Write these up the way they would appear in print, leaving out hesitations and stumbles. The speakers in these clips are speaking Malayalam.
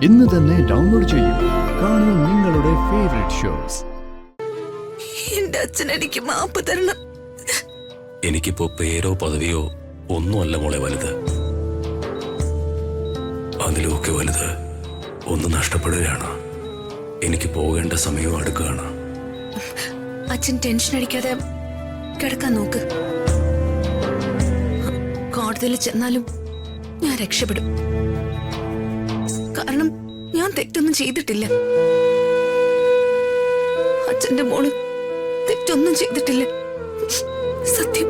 ഇന്ന് തന്നെ ഡൗൺലോഡ് ചെയ്യൂ. കാണൂ നിങ്ങളുടെ ഫേവറേറ്റ് ഷോസ്. എന്റെ അച്ഛൻ എനിക്ക് മാപ്പ് തരണം. എനിക്കിപ്പോ പേരോ പദവിയോ ഒന്നുമല്ല മോളെ വലുത്. അതിലൊക്കെ വലുത് ഒന്ന് നഷ്ടപ്പെടുകയാണ്. എനിക്ക് പോകേണ്ട സമയവും അടുക്കുകയാണ്. അച്ഛൻ ടെൻഷൻ അടിക്കാതെ കിടക്കാൻ നോക്ക്. കോടതിയിൽ ചെന്നാലും ഞാൻ രക്ഷപ്പെടും. കാരണം ഞാൻ തെറ്റൊന്നും ചെയ്തിട്ടില്ല. അച്ഛന്റെ മോള് തെറ്റൊന്നും ചെയ്തിട്ടില്ല. സത്യം.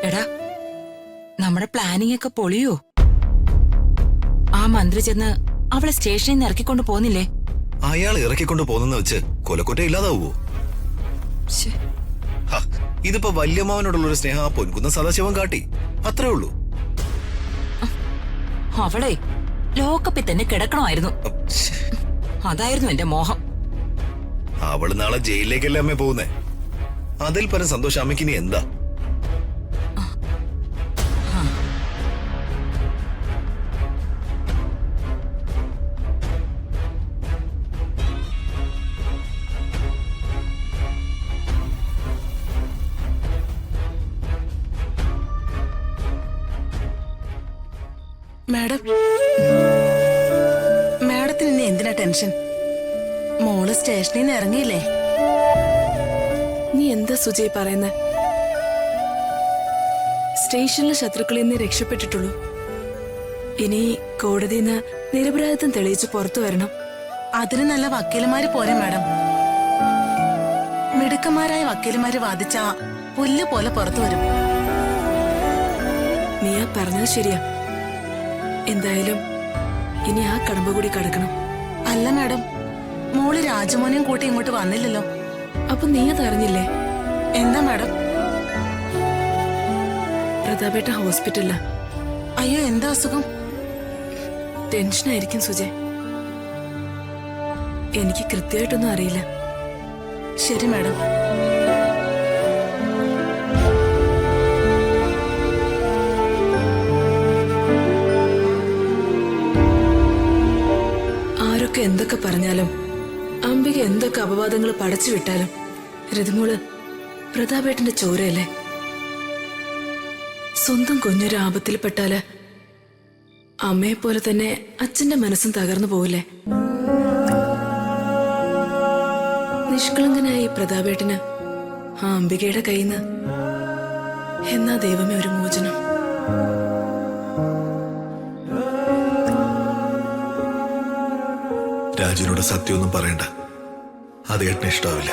എടാ, നമ്മുടെ പ്ലാനിംഗ് ഒക്കെ പൊളിയോ? ആ മന്ത്രി ചെന്ന് അവളെ സ്റ്റേഷനിൽ നിന്ന് ഇറക്കിക്കൊണ്ട് പോന്നില്ലേ? അയാൾ ഇറക്കിക്കൊണ്ട് പോന്നെന്ന് വെച്ച് കൊലക്കുറ്റം ഇല്ലാതാവോ? ഇതിപ്പോ വല്യമ്മാവനോടുള്ള ഒരു സ്നേഹം ആ പൊൻകുന്ന സദാശിവൻ കാട്ടി, അത്രേ ഉള്ളൂ. അവളെ ലോക്കപ്പിൽ തന്നെ കിടക്കണമായിരുന്നു. അതായിരുന്നു എന്റെ മോഹം. അവള് നാളെ ജയിലിലേക്കല്ലേ അമ്മ പോകുന്നേ? അതിൽ പരം സന്തോഷം അമ്മയ്ക്ക് ഇനി എന്താ? മാഡത്തിന് ഇനി എന്തിനാ ടെൻഷൻ? മോള് സ്റ്റേഷനിൽ നിന്ന് ഇറങ്ങിയില്ലേ? നീ എന്താ സുജയ് പറയുന്നത്? സ്റ്റേഷനിലെ ശത്രുക്കളിൽ നിന്ന് രക്ഷപ്പെട്ടിട്ടുള്ളൂ. ഇനി കോടതിയിൽ നിന്ന് നിരപരാധിത്വം തെളിയിച്ച് പുറത്തു വരണം. അതിന് നല്ല വക്കീലന്മാര് പോരെ മാഡം? മിടുക്കന്മാരായ വക്കീലന്മാര് വാദിച്ച പുല്ല് പോലെ പുറത്തു വരും. നീ ആ പറഞ്ഞത് ശരിയാ. എന്തായാലും ഇനി ആ കടമ്പ കൂടി കടക്കണം. അല്ല മാഡം, മോള് രാജമോനെയും കൂട്ടി ഇങ്ങോട്ട് വന്നില്ലല്ലോ. അപ്പൊ നീ അത് അറിഞ്ഞില്ലേ? എന്താ മാഡം? പ്രതാപേട്ട ഹോസ്പിറ്റലിലാ. അയ്യോ, എന്താ അസുഖം? ടെൻഷനായിരിക്കും സുജയ്. എനിക്ക് കൃത്യമായിട്ടൊന്നും അറിയില്ല. ശരി മാഡം. ആരൊക്കെ എന്തൊക്കെ പറഞ്ഞാലും, അംബിക എന്തൊക്കെ അപവാദങ്ങൾ പടച്ചു വിട്ടാലും, രതിമോള് പ്രതാപേട്ടന്റെ ചോരയല്ലേ? സ്വന്തം കുഞ്ഞൊരു ആപത്തിൽപ്പെട്ടാല് അമ്മയെ പോലെ തന്നെ അച്ഛന്റെ മനസ്സും തകർന്നു പോവില്ലേ? നിഷ്കളങ്കനായ ഈ പ്രതാപേട്ടന് ആ അംബികയുടെ കയ്യിൽ നിന്ന് എന്നാ ദൈവമേ ഒരു മോചനം. രാജുവിനോട് സത്യമൊന്നും പറയണ്ട, അത് ഏട്ടന് ഇഷ്ടാവില്ല.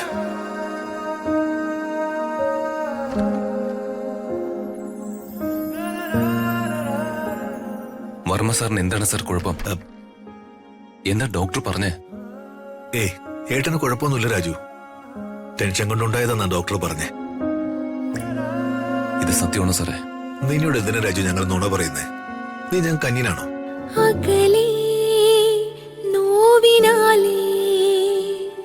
വർമ്മ സാറിന് എന്താണ് സാർ കുഴപ്പം? എന്താ ഡോക്ടർ പറഞ്ഞേ? ഏട്ടന് കുഴപ്പമൊന്നുമില്ല രാജു, ടെൻഷൻ കൊണ്ടുണ്ടായതെന്നാ ഡോക്ടർ പറഞ്ഞേ. ഇത് സത്യമാണോ സാറേ? നിന്നോട് എന്തിനാ രാജു ഞങ്ങൾ നുണ പറയുന്നേ? നീ ഞങ്ങൾക്ക് അന്യനാണോ? അകലേ